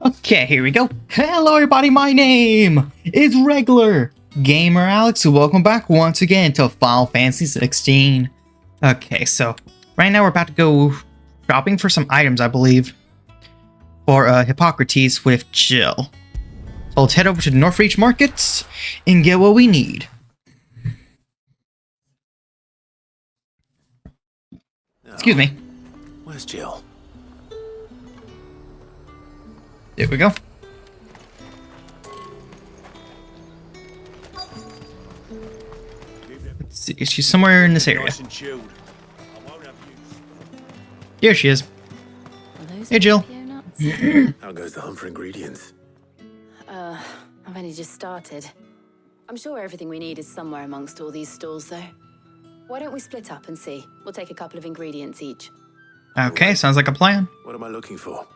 Okay, here we go. Hello everybody, my name is Regular Gamer Alex. Welcome back once again to Final Fantasy 16. Okay, so right now we're about to go shopping for some items, I believe, for Hippocrates with Jill. So let's head over to the Northreach Markets and get what we need. Excuse me. Where's Jill? There we go. Let's see, she's somewhere in this area. Here she is. Hey, Jill. How goes the hunt for ingredients? I've only just started. I'm sure everything we need is somewhere amongst all these stalls, though. Why don't we split up and see? We'll take a couple of ingredients each. Okay, sounds like a plan. What am I looking for?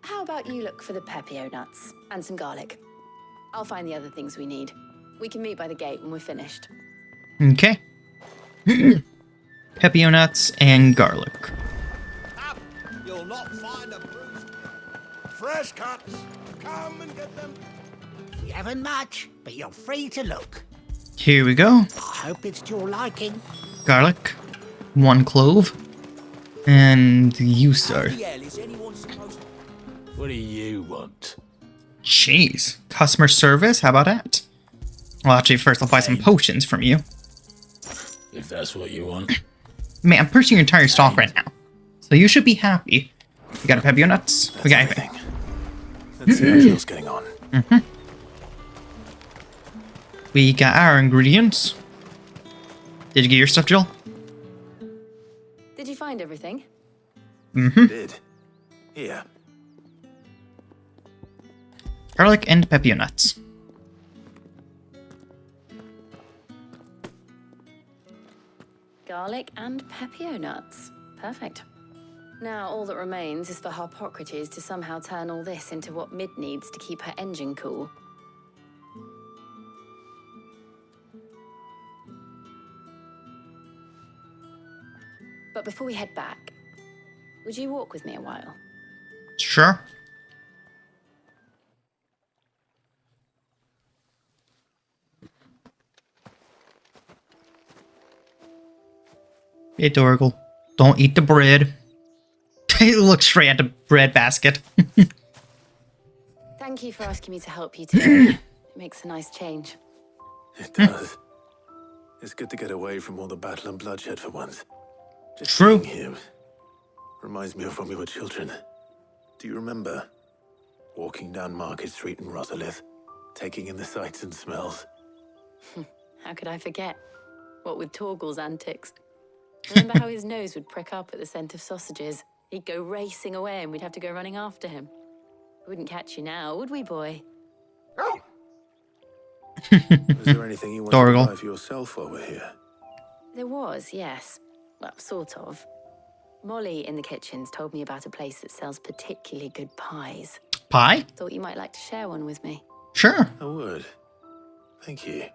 How about you look for the pepio nuts and some garlic? I'll find the other things we need. We can meet by the gate when we're finished. Okay. Pepio nuts and garlic. You'll not find a bruised. Fresh cuts. Come and get them. We haven't much, but you're free to look. Here we go. I hope it's to your liking. Garlic, 1 clove, and you, sir. The hell is anyone supposed to... What do you want? Jeez. Customer service? How about that? Well, actually, first I'll buy some potions from you. If that's what you want. Man, I'm purchasing your entire stock right now. So you should be happy. We got a Pepio nuts. We got everything. Let's see how Jill's getting on. We got our ingredients. Did you get your stuff, Jill? Did you find everything? Did. Here. Garlic and Pepio nuts. Garlic and pepio nuts. Perfect. Now all that remains is for Hippocrates to somehow turn all this into what Mid needs to keep her engine cool. But before we head back, would you walk with me a while? Sure. Hey, Dorgle. Don't eat the bread. Look straight at the bread basket. Thank you for asking me to help you today. It makes a nice change. It does. It's good to get away from all the battle and bloodshed for once. Just True. seeing him reminds me of when we were children. Do you remember? Walking down Market Street in Rosalith, taking in the sights and smells. How could I forget? What with Torgal's antics. Remember how his nose would prick up at the scent of sausages? He'd go racing away and we'd have to go running after him. We wouldn't catch you now, would we, boy? Was there anything you wanted Dorgle. to buy for yourself while we're here? There was, yes. Well, sort of. Molly in the kitchens told me about a place that sells particularly good pies. Pie? Thought you might like to share one with me. Sure. I would. Thank you.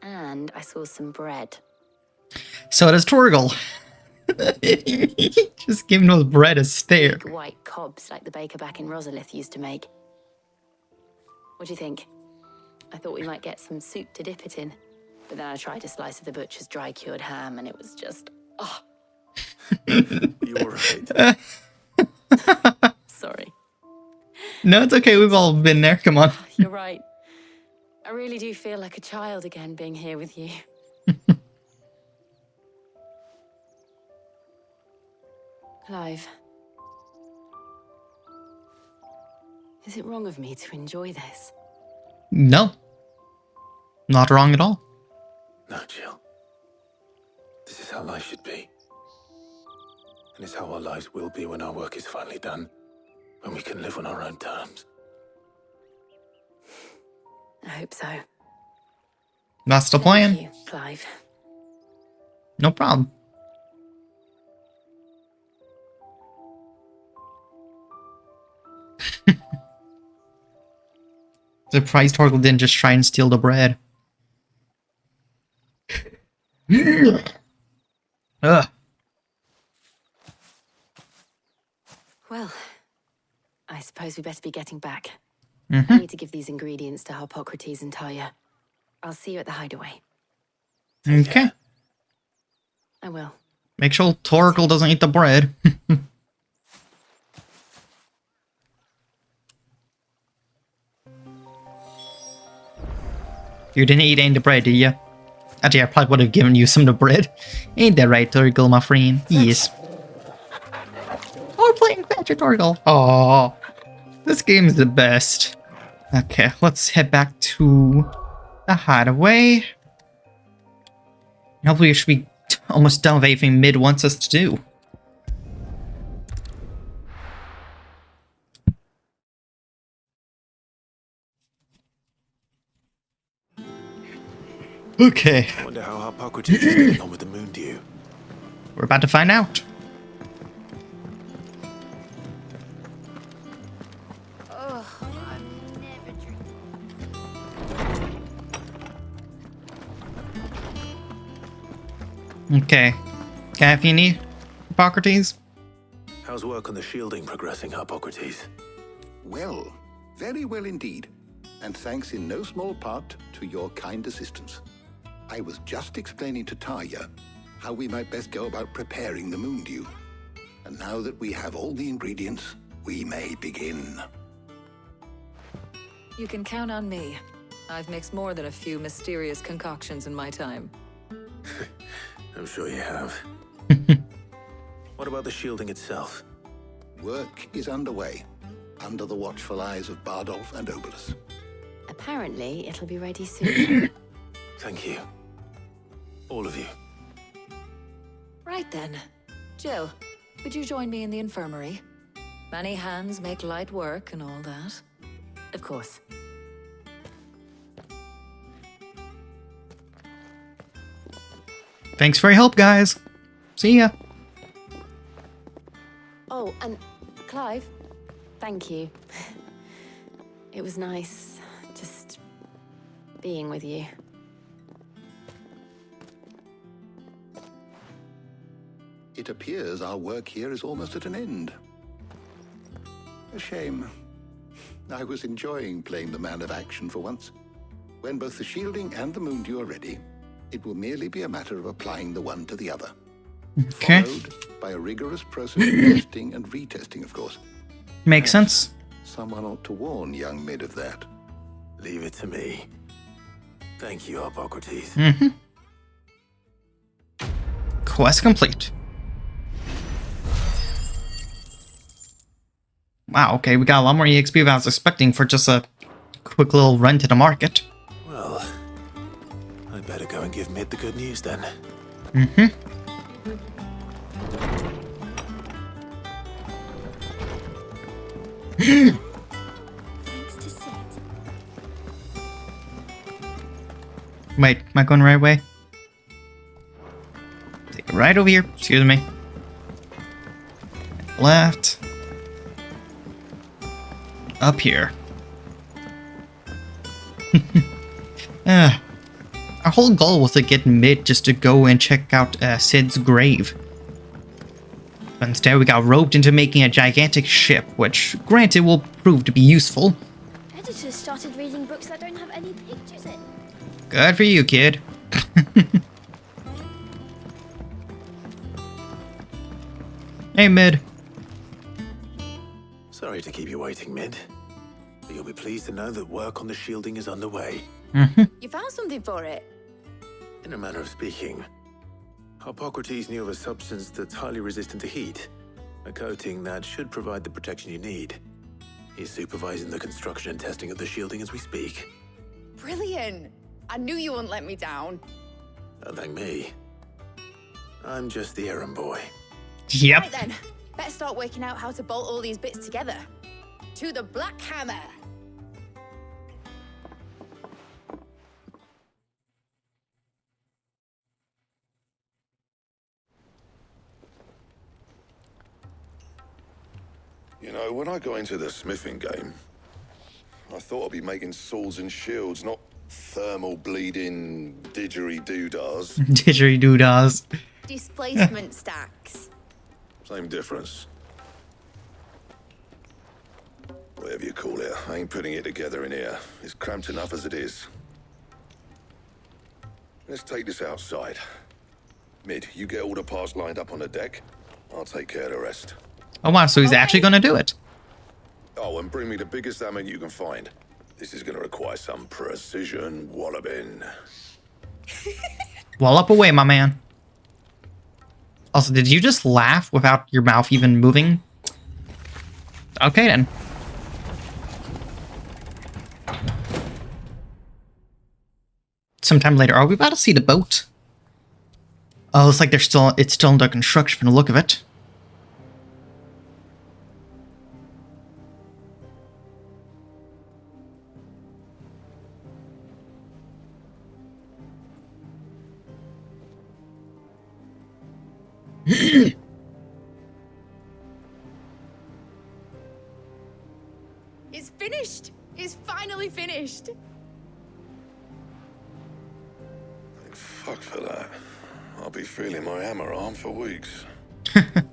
And I saw some bread. So does Torgle. Just give him those bread a stare. Big white cobs like the baker back in Rosalith used to make. What do you think? I thought we might get some soup to dip it in. But then I tried a slice of the butcher's dry-cured ham and it was just... oh, You're right. sorry. No, it's okay. We've all been there. Come on. You're right. I really do feel like a child again being here with you. Clive. Is it wrong of me to enjoy this? No. Not wrong at all. No, Jill. This is how life should be. And it's how our lives will be when our work is finally done. When we can live on our own terms. I hope so. That's the Thank plan. you, Clive. No problem. Surprised Torgle didn't just try and steal the bread. Ugh. Well, I suppose we better be getting back. Mm-hmm. I need to give these ingredients to Harpocrates and Talia. I'll see you at the hideaway. Okay. I will. Make sure Torgal doesn't eat the bread. You didn't eat any of the bread, did you? Actually, I probably would have given you some of the bread. Ain't that right, Torgal, my friend? Yes. We're playing Fetch Torgal. Oh, this game is the best. Okay, let's head back to the hideaway. Hopefully, we should be almost done with everything Mid wants us to do. Okay, I wonder how Harpocrates is getting on with the moon dew. we're about to find out. Okay, got if you need, Hippocrates? How's work on the shielding progressing, Harpocrates? Well, very well indeed. And thanks in no small part to your kind assistance. I was just explaining to Talia how we might best go about preparing the moon dew. And now that we have all the ingredients, we may begin. You can count on me. I've mixed more than a few mysterious concoctions in my time. I'm sure you have. What about the shielding itself? Work is underway, under the watchful eyes of Bardolph and Obolus. Apparently, it'll be ready soon. Thank you. All of you. Right then. Jill, would you join me in the infirmary? Many hands make light work and all that. Of course. Thanks for your help, guys. See ya. Oh, and Clive, thank you. It was nice just being with you. It appears our work here is almost at an end. A shame. I was enjoying playing the man of action for once. When both the shielding and the moon dew are ready, it will merely be a matter of applying the one to the other. Okay, Followed by a rigorous process of testing and retesting, of course. makes sense. Someone ought to warn young Mid of that. Leave it to me. Thank you, Harpocrates. Mm-hmm. Quest complete. Wow, okay, we got a lot more EXP than I was expecting for just a quick little run to the market. Well, I'd better go and give Mid the good news then. Mm-hmm. Wait, am I going the right way? Take it right over here. Excuse me. Left. Up here. Our whole goal was to get Mid just to go and check out Sid's grave. But instead we got roped into making a gigantic ship, which, granted, will prove to be useful. Editors started reading books that don't have any pictures in. Good for you, kid. Hey, Mid. Sorry to keep you waiting, Mid. But you'll be pleased to know that work on the shielding is underway. You found something for it? In a manner of speaking, Harpocrates knew of a substance that's highly resistant to heat, a coating that should provide the protection you need. He's supervising the construction and testing of the shielding as we speak. Brilliant! I knew you wouldn't let me down. Don't thank me. I'm just the errand boy. Yep. Right then, better start working out how to bolt all these bits together. To the Black Hammer! You know, when I got into the smithing game, I thought I'd be making swords and shields, not thermal bleeding didgeridoo-dahs. Didgeridoo-dahs. Displacement stacks. Same difference. Whatever you call it, I ain't putting it together in here. It's cramped enough as it is. Let's take this outside. Mid, you get all the parts lined up on the deck. I'll take care of the rest. Oh wow, so he's actually gonna do it. Oh, and bring me the biggest hammer you can find. This is gonna require some precision walloping. Wallop away, my man. Also, did you just laugh without your mouth even moving? Okay, then. Sometime later, are we about to see the boat? Oh, looks like it's still under construction from the look of it. It's finished! It's finally finished! Thank fuck for that. I'll be feeling my hammer arm for weeks.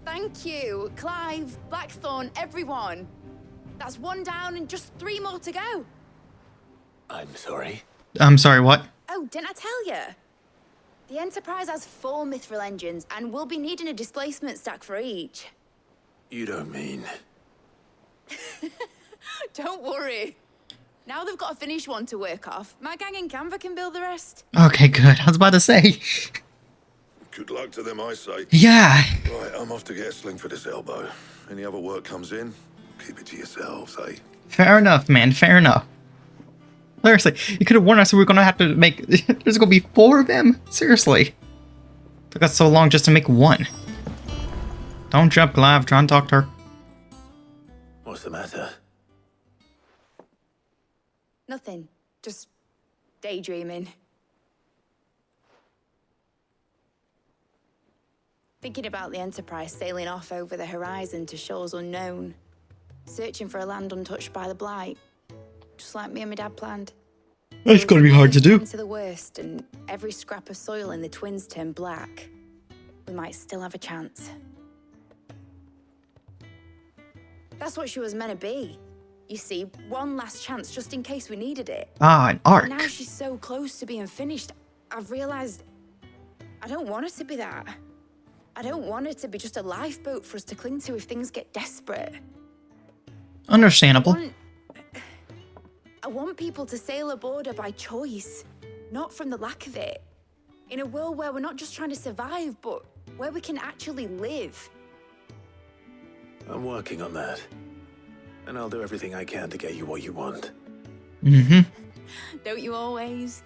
Thank you, Clive, Blackthorn, everyone. That's one down and just 3 more to go. I'm sorry. I'm sorry, what? Oh, didn't I tell you? The Enterprise has 4 Mithril engines, and we'll be needing a displacement stack for each. You don't mean... Don't worry. Now they've got a finished one to work off. My gang in Canva can build the rest. Okay, good. I was about to say. Good luck to them, I say. Yeah. Right, I'm off to get a sling for this elbow. Any other work comes in, keep it to yourselves, eh? Fair enough, man. Fair enough. Seriously, you could have warned us we were going to have to make... There's going to be 4 of them? Seriously. Took us so long just to make 1. Don't jump, Clive. Try and talk to her. What's the matter? Nothing. Just daydreaming. Thinking about the Enterprise sailing off over the horizon to shores unknown. Searching for a land untouched by the Blight. Just like me and my dad planned. That's going to be hard to do. To the worst, and every scrap of soil in the twins turn black. We might still have a chance. That's what she was meant to be. You see, one last chance just in case we needed it. Ah, an arc. Now she's so close to being finished, I've realized I don't want her to be that. I don't want her to be just a lifeboat for us to cling to if things get desperate. Understandable. I want people to sail aboard her by choice, not from the lack of it. In a world where we're not just trying to survive, but where we can actually live. I'm working on that. And I'll do everything I can to get you what you want. Mm-hmm. Don't you always?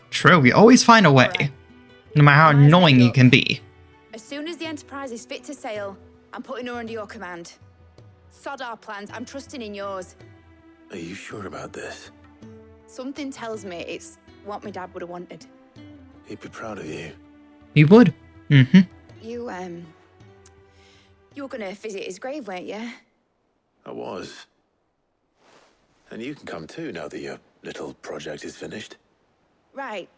True, we always find a way. Right. No matter how annoying you can be. As soon as the Enterprise is fit to sail, I'm putting her under your command. Sod our plans, I'm trusting in yours. Are you sure about this? Something tells me it's what my dad would have wanted. He'd be proud of you. He would. Mm-hmm. You were gonna visit his grave, weren't you? I was. And you can come too now that your little project is finished. Right.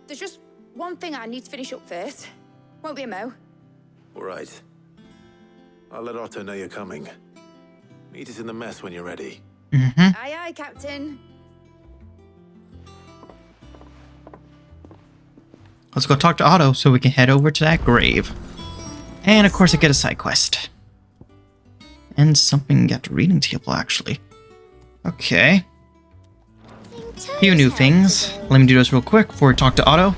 There's just one thing I need to finish up first. Won't be a mo. All right. I'll let Otto know you're coming. Meet us in the mess when you're ready. Mm-hmm. Aye, aye, Captain. Let's go talk to Otto so we can head over to that grave. And of course I get a side quest. And something got reading table actually. Okay. A few new things. Let me do this real quick before we talk to Otto.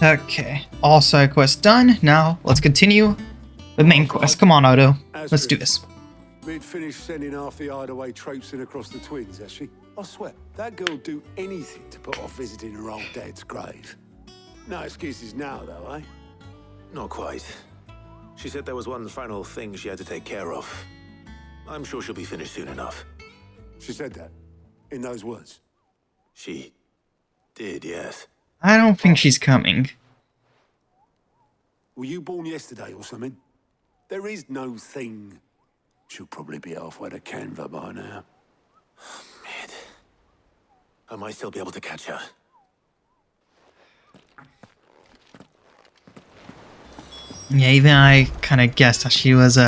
Okay, all side quests done. Now let's continue the main quest. Come on, Otto. Let's do this. Mid finished sending half the hideaway traipsing across the twins, has she? I swear, that girl'd do anything to put off visiting her old dad's grave. No excuses now, though, eh? Not quite. She said there was one final thing she had to take care of. I'm sure she'll be finished soon enough. She said that? In those words? She did, yes. I don't think she's coming. Were you born yesterday or something? There is no thing. She'll probably be halfway to Canva by now. Mid. I might still be able to catch her. Yeah, even I kind of guessed that she was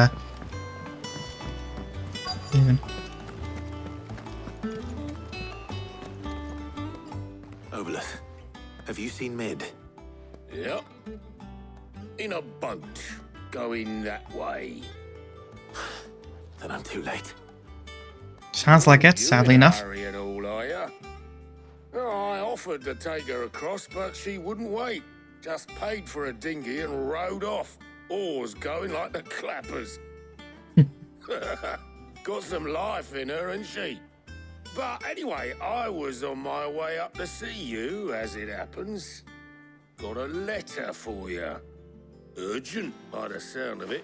Even. Obolus, have you seen Mid? Yep. In a boat, going that way. Then I'm too late. Sounds like it, You sadly in a enough. hurry at all, are ya? Oh, I offered to take her across, but she wouldn't wait. Just paid for a dinghy and rowed off. Oars going like the clappers. Got some life in her, ain't she? But anyway, I was on my way up to see you, as it happens. Got a letter for you. Urgent, by the sound of it.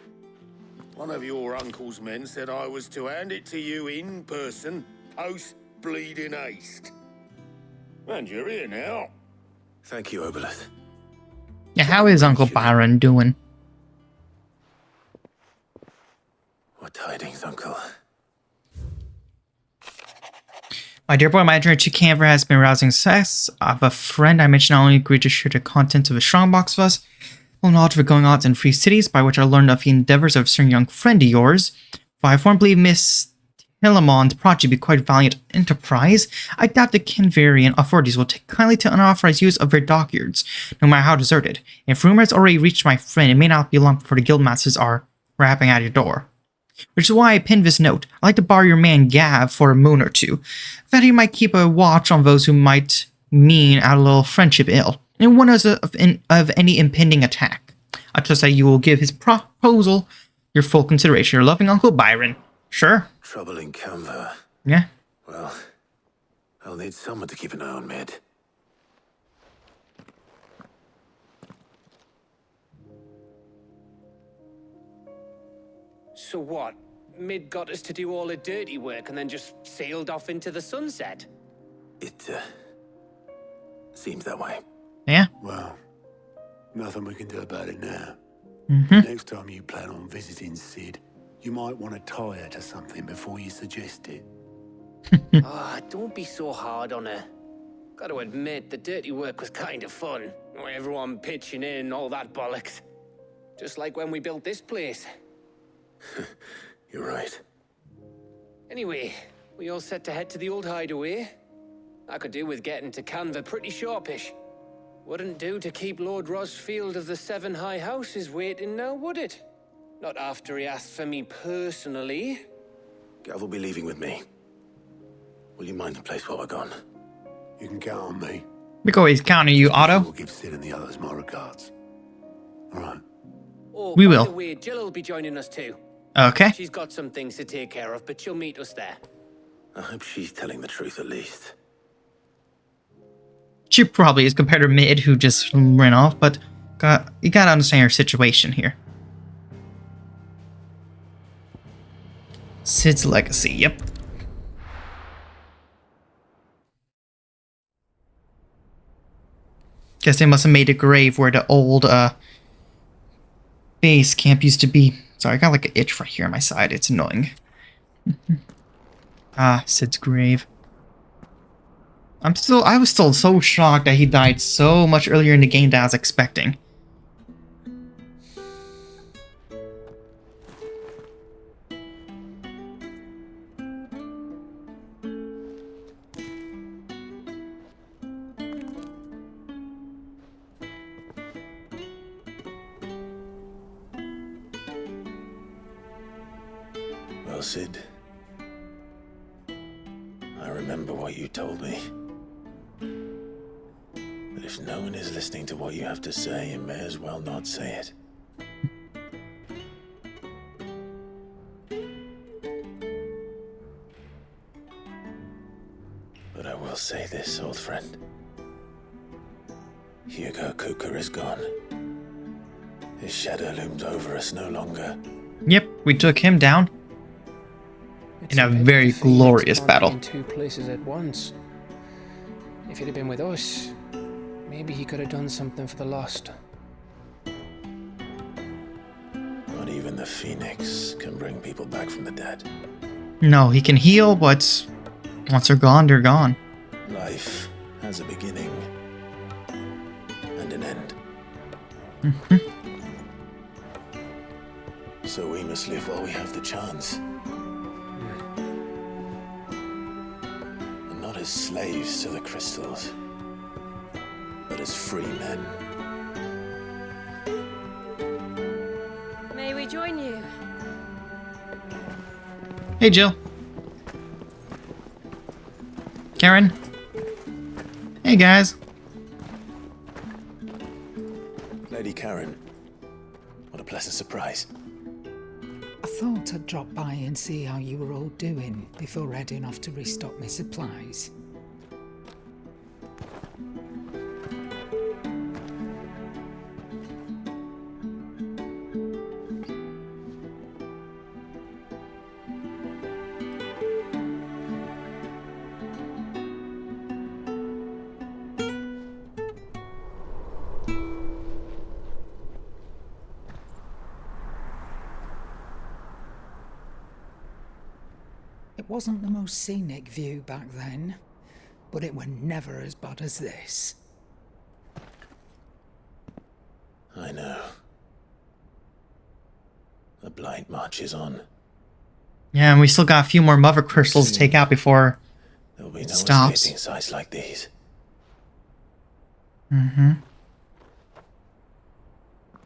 One of your uncle's men said I was to hand it to you in person, post-bleeding haste. And you're here now. Thank you, Obolus. Yeah, how is Uncle Byron doing? What tidings, Uncle? My dear boy, my journey to Canver has been rousing success. I have a friend I mentioned not only agreed to share the contents of a strongbox with us, full knowledge of going on in free cities, by which I learned of the endeavors of a certain young friend of yours. For I firmly believe Miss Hillamond's project to be quite a valiant enterprise, I doubt the Canverian authorities will take kindly to unauthorized use of their dockyards, no matter how deserted. If rumors already reached my friend, it may not be long before the guildmasters are rapping at your door. Which is why I pinned this note. I'd like to borrow your man Gav for a moon or two, that he might keep a watch on those who might mean out a little friendship ill, and warn us of any impending attack. I trust that you will give his proposal your full consideration. Your loving Uncle Byron. Sure. Trouble in Canva. Yeah. Well, I'll need someone to keep an eye on Mid. So what? Mid got us to do all the dirty work and then just sailed off into the sunset? It, seems that way. Yeah. Well, nothing we can do about it now. Mm-hmm. Next time you plan on visiting Sid, you might want to tie her to something before you suggest it. Don't be so hard on her. Gotta admit, the dirty work was kind of fun. Everyone pitching in and all that bollocks. Just like when we built this place. You're right. Anyway, we all set to head to the old hideaway. I could do with getting to Canva pretty sharpish. Wouldn't do to keep Lord Rosfield of the Seven High Houses waiting now, would it? Not after he asked for me personally. Gav will be leaving with me. Will you mind the place while we're gone? You can count on me. We can always count on you, Otto. We'll give Sid and the others my regards. All right. Oh, We by will. the way, Jill will be joining us too. Okay. She's got some things to take care of, but she'll meet us there. I hope she's telling the truth at least. She probably is compared to Mid, who just ran off, but you gotta understand her situation here. Sid's legacy, yep. Guess they must have made a grave where the old base camp used to be. Sorry, I got like an itch right here on my side. It's annoying. Sid's grave. I was still so shocked that he died so much earlier in the game than I was expecting. Well, Sid, I remember what you told me. But if no one is listening to what you have to say, you may as well not say it. But I will say this, old friend. Hugo Kuka is gone. His shadow looms over us no longer. Yep, we took him down in a very glorious battle. In two places at once. If he'd have been with us, maybe he could have done something for the lost. Not even the Phoenix can bring people back from the dead. No, he can heal, but once they're gone, they're gone. Life has a beginning and an end. Mm-hmm. So we must live while we have the chance. as slaves to the crystals, but as free men. May we join you? Hey, Jill. Karen. Hey, guys. Lady Karen, what a pleasant surprise. I thought I'd drop by and see how you were all doing before heading off to restock my supplies. It wasn't the most scenic view back then, but it were never as bad as this. I know. The blight marches on. Yeah, and we still got a few more mother crystals to take out before There'll be it no stops. escaping sights like these. Mm-hmm.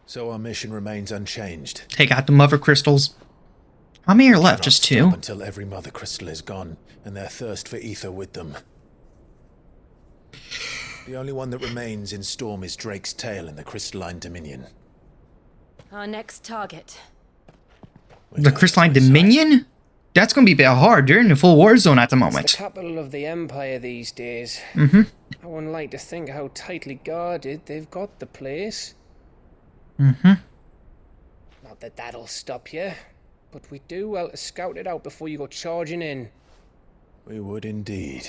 So our mission remains unchanged. Take out the mother crystals. How many are left? Just two? Until every mother crystal is gone, and their thirst for ether with them. The only one that remains in Storm is Drake's tail in the Crystalline Dominion. Our next target. The Crystalline Dominion? That's gonna be a bit hard. They're in a full war zone at the moment. It's the capital of the Empire these days. Mm-hmm. I wouldn't like to think how tightly guarded they've got the place. Mm-hmm. Not that that'll stop you, but we do well to scout it out before you go charging in. We would indeed.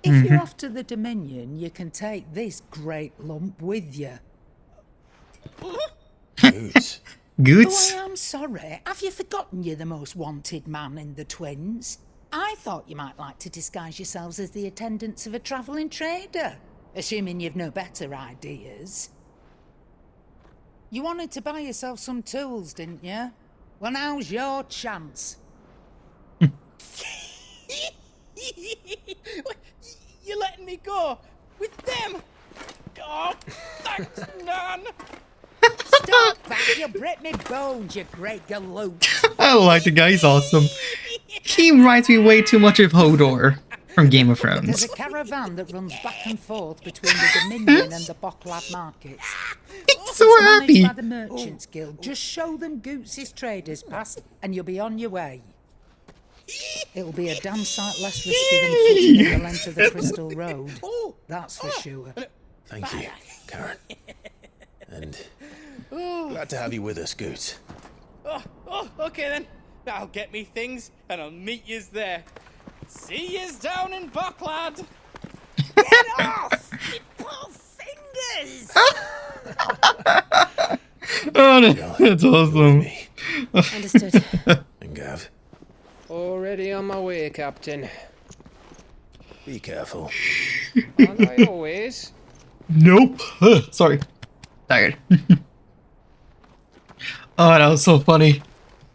If you're off to the Dominion, you can take this great lump with you. Goots. Goots? Oh, I'm sorry. Have you forgotten you're the most wanted man in the Twins? I thought you might like to disguise yourselves as the attendants of a travelling trader, assuming you've no better ideas. You wanted to buy yourself some tools, didn't you? Well, now's your chance. You're letting me go with them? Oh, thanks, Nan. Stop that! You'll break me bones, you great galoot. I like the guy. He's awesome. He reminds me way too much of Hodor from Game of There's Thrones. a caravan that runs back and forth between the Dominion and the Bocklad markets. He's so It's managed happy. by the Merchants Guild. Just show them Goots' traders pass, and you'll be on your way. It'll be a damn sight less risky than footing the length of the Crystal Road. That's for sure. Thank you, Karen. And glad to have you with us, Goots. Oh, okay then. I'll get me things and I'll meet yous there. See yous down in Bocklad. Get off! You poor fingers! Oh, no, that's awesome. Understood. And Gav, Already on my way, Captain. be careful. Aren't I always? Nope. Sorry. Tired. Oh, that was so funny.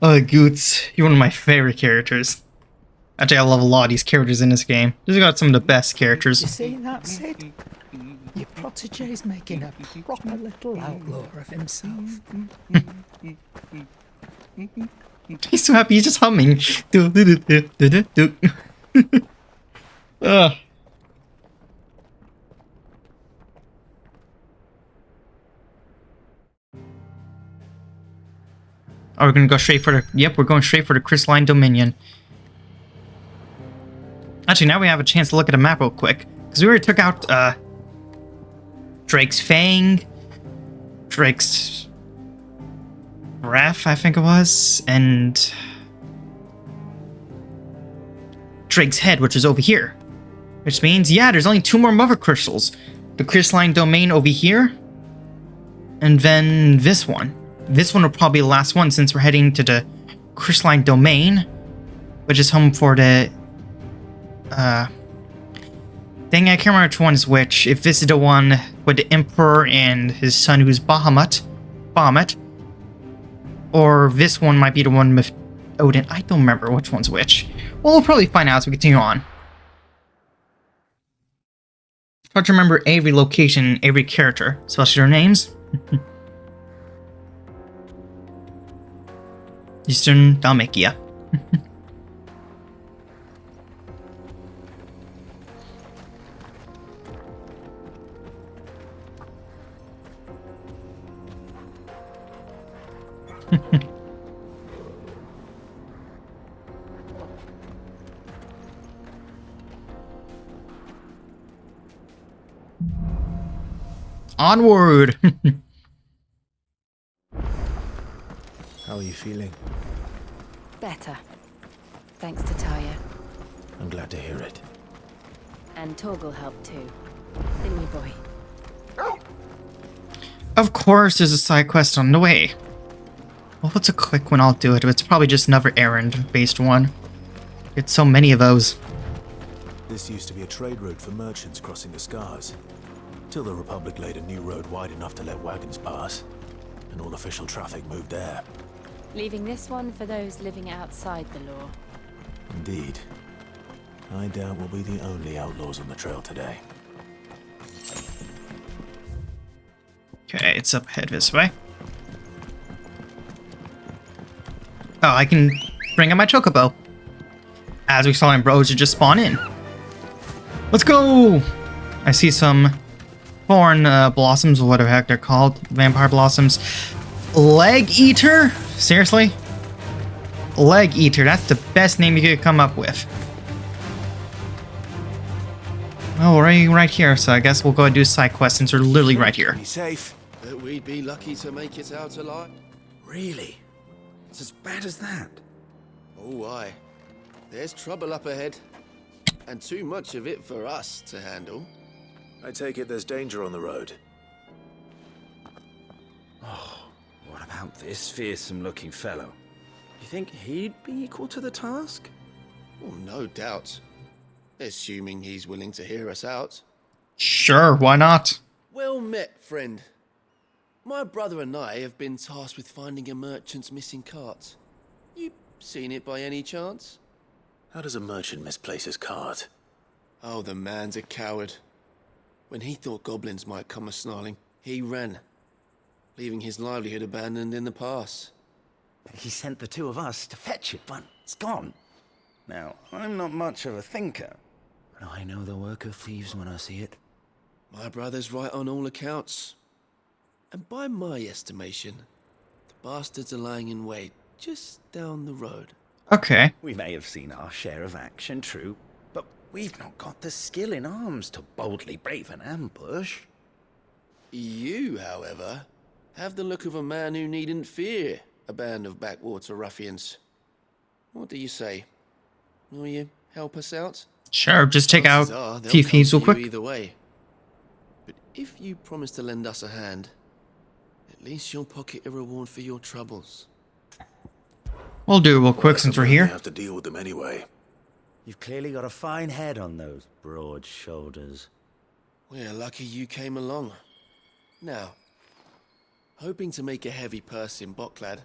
Goots, you're one of my favorite characters. Actually, I love a lot of these characters in this game. These got some of the best characters. You see that, Sid? Your protege's making a proper little outlaw of himself. He's so happy, he's just humming. Do, do, do, do, do, do. Ugh. Oh, we're gonna go straight for the... Yep, we're going straight for the Crystalline Dominion. Actually, now we have a chance to look at a map real quick. Because we already took out, Drake's Fang, Drake's Breath, I think it was, and Drake's Head, which is over here. Which means, yeah, there's only two more Mother Crystals. The Crystalline Domain over here, and then this one. This one will probably be the last one since we're heading to the Crystalline Domain, which is home for the, dang, I can't remember which one is which. If this is the one with the Emperor and his son who's Bahamut, or this one might be the one with Odin. I don't remember which one's which. Well, we'll probably find out as we continue on. Hard to remember every location, every character, especially their names. Eastern Dalmatia. Onward! How are you feeling? Better. Thanks to Taya. I'm glad to hear it. And Torgal helped too. Didn't you, boy? Of course, there's a side quest on the way. Well, if it's a quick one, I'll do it. It's probably just another errand-based one. Get so many of those. This used to be a trade route for merchants crossing the Scars. Till the Republic laid a new road wide enough to let wagons pass. And all official traffic moved there. Leaving this one for those living outside the law. Indeed. I doubt we'll be the only outlaws on the trail today. Okay, it's up ahead this way. Oh, I can bring out my chocobo. As we saw in Bros, just spawn in. Let's go! I see some thorn blossoms, or whatever the heck they're called. Vampire blossoms. Leg Eater? Seriously? Leg Eater, that's the best name you could come up with. Oh, we're right here, so I guess we'll go and do side quests since we're literally right here. Be safe. But we'd be lucky to make it out alive. Really? It's as bad as that? Oh, aye. There's trouble up ahead. And too much of it for us to handle. I take it there's danger on the road. Oh, what about this fearsome-looking fellow? You think he'd be equal to the task? Well, no doubt. Assuming he's willing to hear us out. Sure, why not? Well met, friend. My brother and I have been tasked with finding a merchant's missing cart. You seen it by any chance? How does a merchant misplace his cart? Oh, the man's a coward. When he thought goblins might come a-snarling, he ran, leaving his livelihood abandoned in the pass. He sent the two of us to fetch it, but it's gone. Now, I'm not much of a thinker, but I know the work of thieves when I see it. My brother's right on all accounts. And by my estimation, the bastards are lying in wait just down the road. Okay. We may have seen our share of action, true, but we've not got the skill in arms to boldly brave an ambush. You, however, have the look of a man who needn't fear a band of backwater ruffians. What do you say? Will you help us out? Sure, just take out a few thieves real quick. Either way. But if you promise to lend us a hand, at least you'll pocket a reward for your troubles. We'll do it real quick since we're here. Have to deal with them anyway. You've clearly got a fine head on those broad shoulders. We're lucky you came along. Now, hoping to make a heavy purse in Boklad,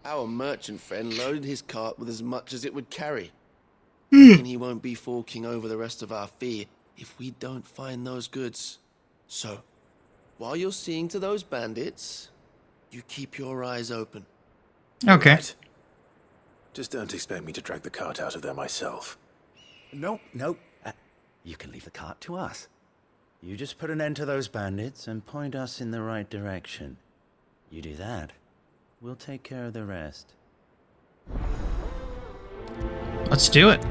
our merchant friend loaded his cart with as much as it would carry. And he won't be forking over the rest of our fee if we don't find those goods. So, while you're seeing to those bandits, you keep your eyes open. Okay. Right. Just don't expect me to drag the cart out of there myself. No. You can leave the cart to us. You just put an end to those bandits and point us in the right direction. You do that, we'll take care of the rest. Let's do it.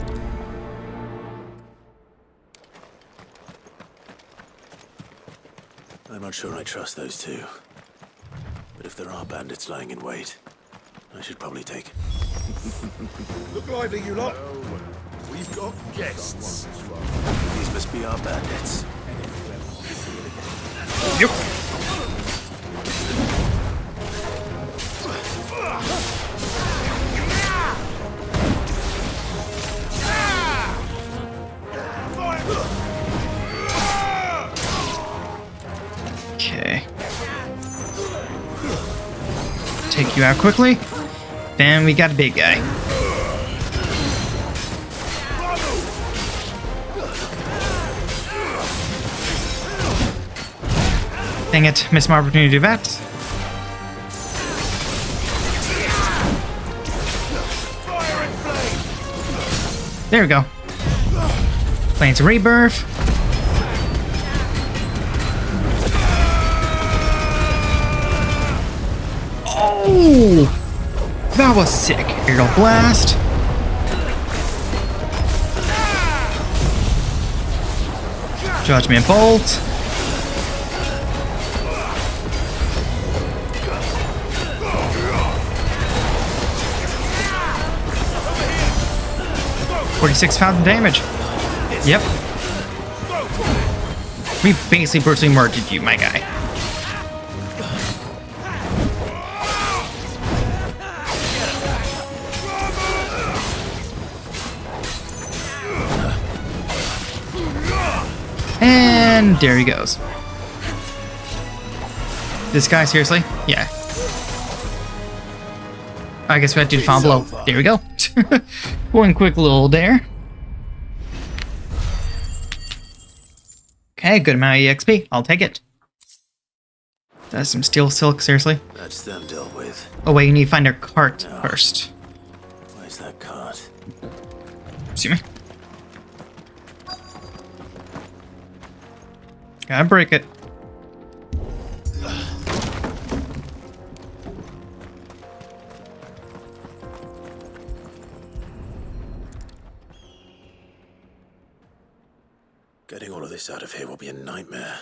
I'm not sure I trust those two. But if there are bandits lying in wait, I should probably take... Look lively, you lot. We've got guests. These must be our bandits. Yep. Okay. Take you out quickly. Then we got a big guy. Dang it, missed my opportunity to do that. There we go. Plains Rebirth. Oh! That was sick. Aerial Blast. Judgment Bolt. $46,000 damage. Yep. We basically brutally murdered you, my guy. And there he goes. This guy, seriously? Yeah. I guess we have to do the final blow. There we go. One quick little there. Okay, good amount of EXP. I'll take it. That's some steel silk, seriously. That's them dealt with. Oh wait, you need to find their cart first. Where's that cart? See me? Gotta break it. Getting all of this out of here will be a nightmare.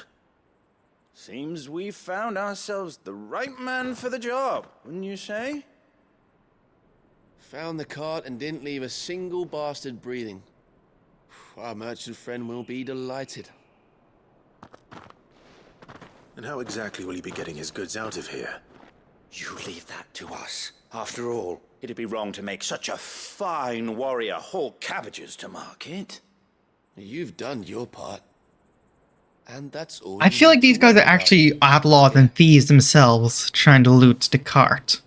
Seems we've found ourselves the right man for the job, wouldn't you say? Found the cart and didn't leave a single bastard breathing. Our merchant friend will be delighted. And how exactly will he be getting his goods out of here? You leave that to us. After all, it'd be wrong to make such a fine warrior haul cabbages to market. You've done your part. And that's all. I feel like these guys are actually outlaws and thieves themselves trying to loot the cart.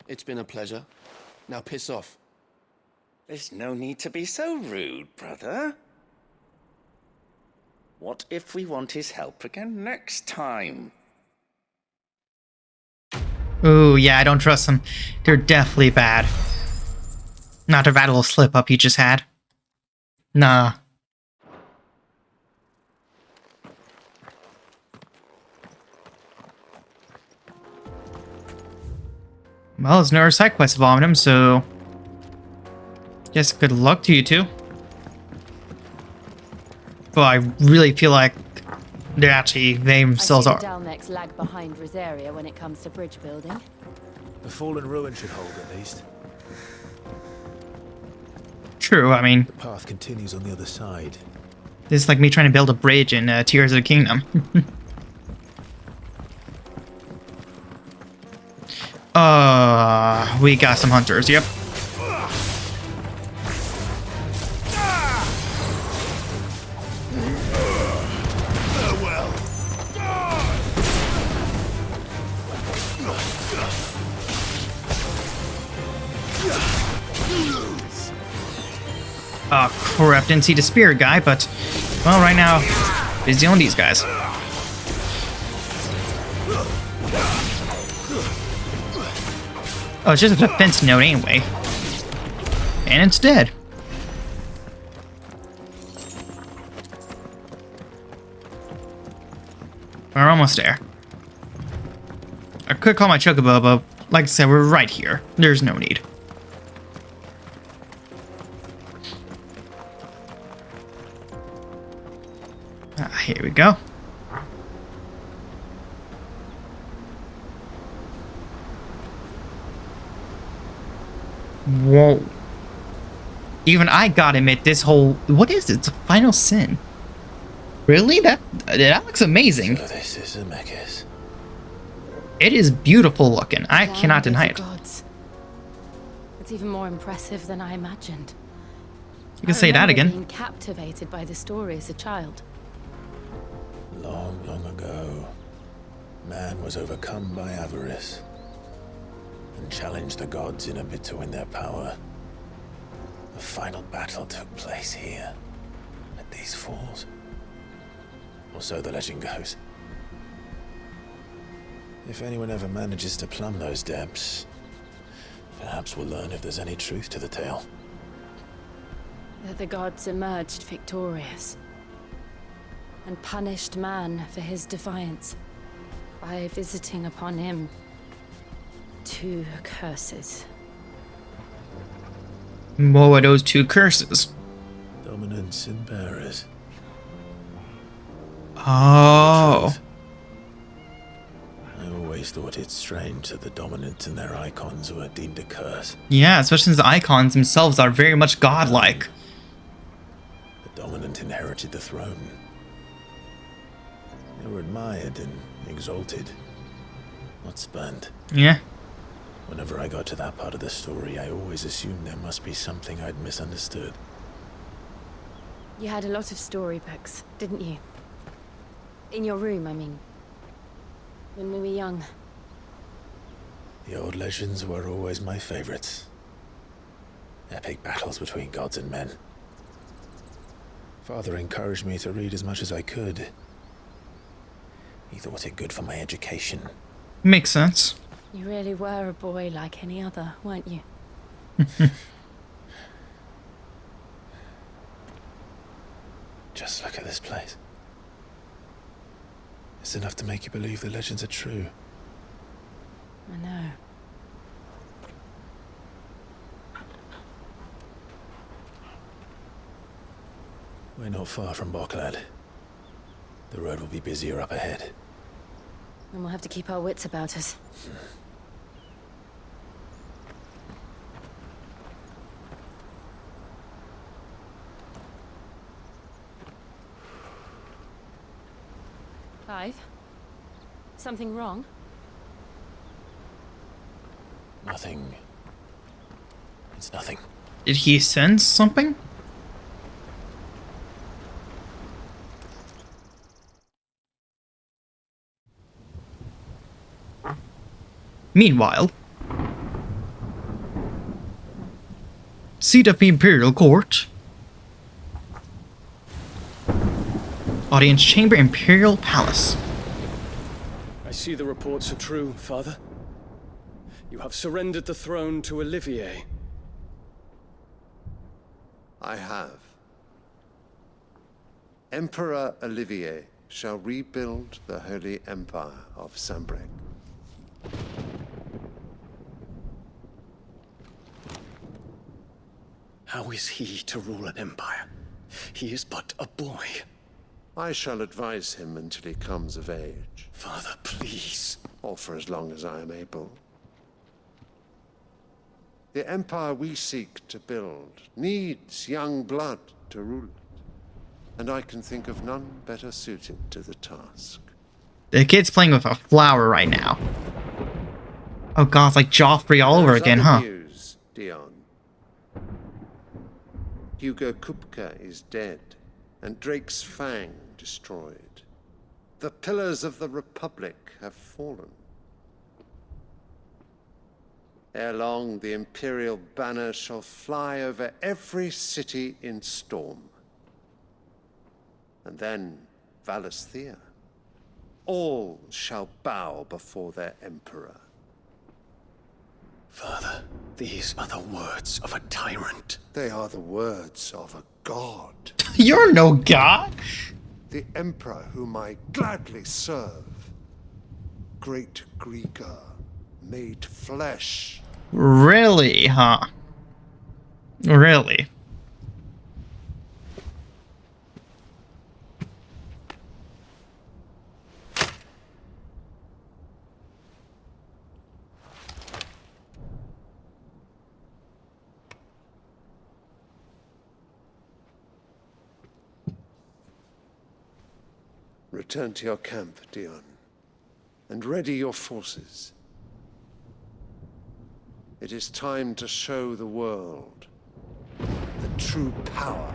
It's been a pleasure. Now piss off. There's no need to be so rude, brother. What if we want his help again next time? Ooh, yeah, I don't trust them. They're definitely bad. Not that little slip up you just had. Nah. Well, there's another side quest involving him, so guess good luck to you two. But I really feel like they themselves are. Dalnex lag behind Rosaria when it comes to bridge building. The fallen ruin should hold at least. True, I mean, The path continues on the other side. this is like me trying to build a bridge in Tears of the Kingdom. We got some hunters, yep. Oh crap, didn't see the spirit guy, but, well, right now, busy on these guys. Oh, it's just a defense node anyway. And it's dead. We're almost there. I could call my Chocobo, but like I said, we're right here. There's no need. Here we go. Whoa. Even I gotta admit, this whole... What is it? It's a final sin. Really? That looks amazing. So this is Zemeckis. It is beautiful looking. I cannot deny it. Gods. It's even more impressive than I imagined. You can say that again. Being captivated by the story as a child. Long, long ago, man was overcome by avarice and challenged the gods in a bid to win their power. The final battle took place here, at these falls. Or so the legend goes. If anyone ever manages to plumb those depths, perhaps we'll learn if there's any truth to the tale. That the gods emerged victorious and punished man for his defiance by visiting upon him 2 curses. What were those 2 curses? Dominance and bearers. Oh. I always thought it strange that the dominant and their icons were deemed a curse. Yeah, especially since the icons themselves are very much godlike. The dominant inherited the throne. They were admired and exalted, not spurned. Yeah. Whenever I got to that part of the story, I always assumed there must be something I'd misunderstood. You had a lot of storybooks, didn't you? In your room, I mean. When we were young. The old legends were always my favorites. Epic battles between gods and men. Father encouraged me to read as much as I could. He thought it good for my education. Makes sense. You really were a boy like any other, weren't you? Just look at this place. It's enough to make you believe the legends are true. I know. We're not far from Boklad. The road will be busier up ahead. And we'll have to keep our wits about us. Clive? Something wrong? Nothing. It's nothing. Did he sense something? Meanwhile, seat of the Imperial Court. Audience chamber, Imperial Palace. I see the reports are true, Father. You have surrendered the throne to Olivier. I have. Emperor Olivier shall rebuild the Holy Empire of Sanbreque. How is he to rule an empire? He is but a boy. I shall advise him until he comes of age. Father, please. Or for as long as I am able. The empire we seek to build needs young blood to rule it. And I can think of none better suited to the task. The kid's playing with a flower right now. Oh god, it's like Joffrey all over again, huh? News, Dion. Hugo Kupka is dead, and Drake's Fang destroyed. The pillars of the Republic have fallen. Ere long, the Imperial banner shall fly over every city in Storm. And then Valisthea. All shall bow before their Emperor. Father, these are the words of a tyrant. They are the words of a god. You're no god. The Emperor whom I gladly serve. Great Greagor, made flesh. Really, huh? Really? Return to your camp, Dion, and ready your forces. It is time to show the world the true power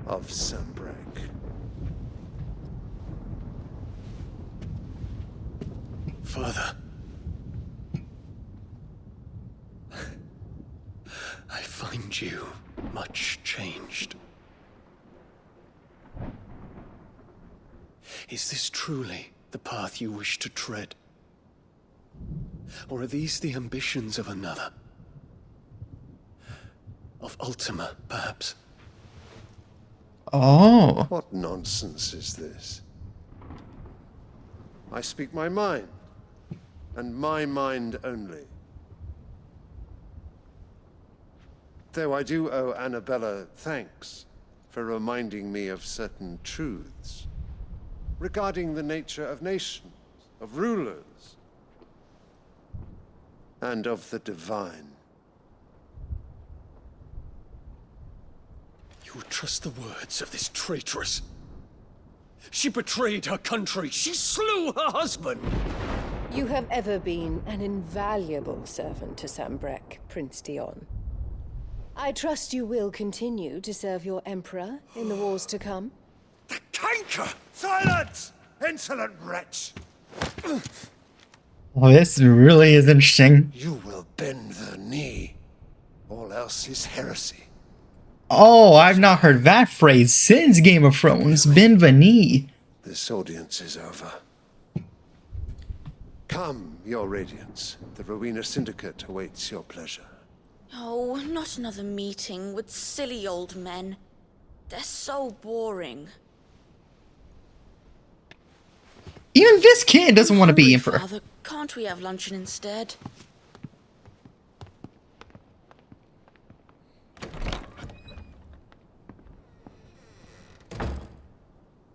of Sanbreque. Father. I find you much changed. Is this truly the path you wish to tread? Or are these the ambitions of another? Of Ultima, perhaps? Oh. What nonsense is this? I speak my mind, and my mind only. Though I do owe Annabella thanks for reminding me of certain truths regarding the nature of nations, of rulers, and of the divine. You would trust the words of this traitress? She betrayed her country. She slew her husband. You have ever been an invaluable servant to Sambrek, Prince Dion. I trust you will continue to serve your Emperor in the wars to come. Canker! Silence! Insolent wretch! Oh, this really is interesting. You will bend the knee. All else is heresy. Oh, I've not heard that phrase since Game of Thrones. Bend the knee. This audience is over. Come, your radiance. The Rowena Syndicate awaits your pleasure. Oh, not another meeting with silly old men. They're so boring. Even this kid doesn't want to be Emperor. Father, can't we have luncheon instead?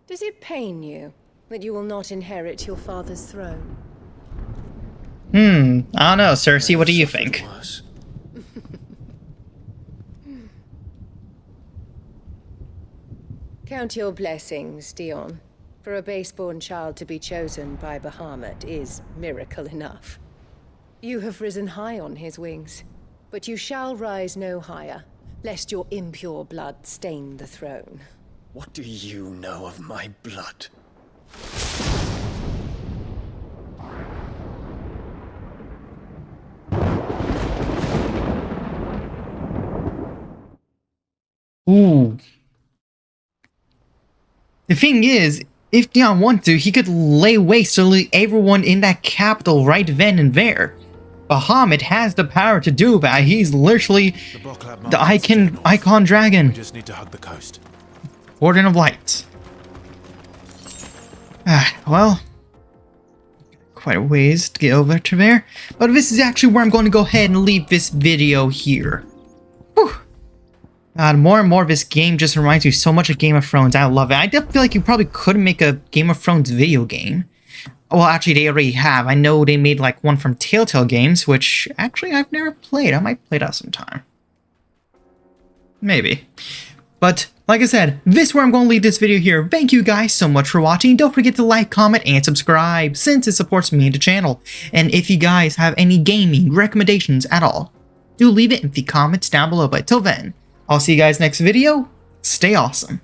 Does it pain you that you will not inherit your father's throne? I don't know, Cersei, what do you think? Count your blessings, Dion. For a base-born child to be chosen by Bahamut is miracle enough. You have risen high on his wings, but you shall rise no higher, lest your impure blood stain the throne. What do you know of my blood? Ooh. The thing is, if Dion wanted to, he could lay waste to everyone in that capital right then and there. Bahamut has the power to do that. He's literally the icon dragon. We just need to hug the coast. Warden of Light. Well, quite a ways to get over to there. But this is actually where I'm going to go ahead and leave this video here. Whew. God, more and more of this game just reminds me so much of Game of Thrones. I love it. I definitely feel like you probably could make a Game of Thrones video game. Well, actually, they already have. I know they made like one from Telltale Games, which actually I've never played. I might play that sometime. Maybe. But, like I said, this is where I'm going to leave this video here. Thank you guys so much for watching. Don't forget to like, comment, and subscribe, since it supports me and the channel. And if you guys have any gaming recommendations at all, do leave it in the comments down below. But till then, I'll see you guys next video. Stay awesome.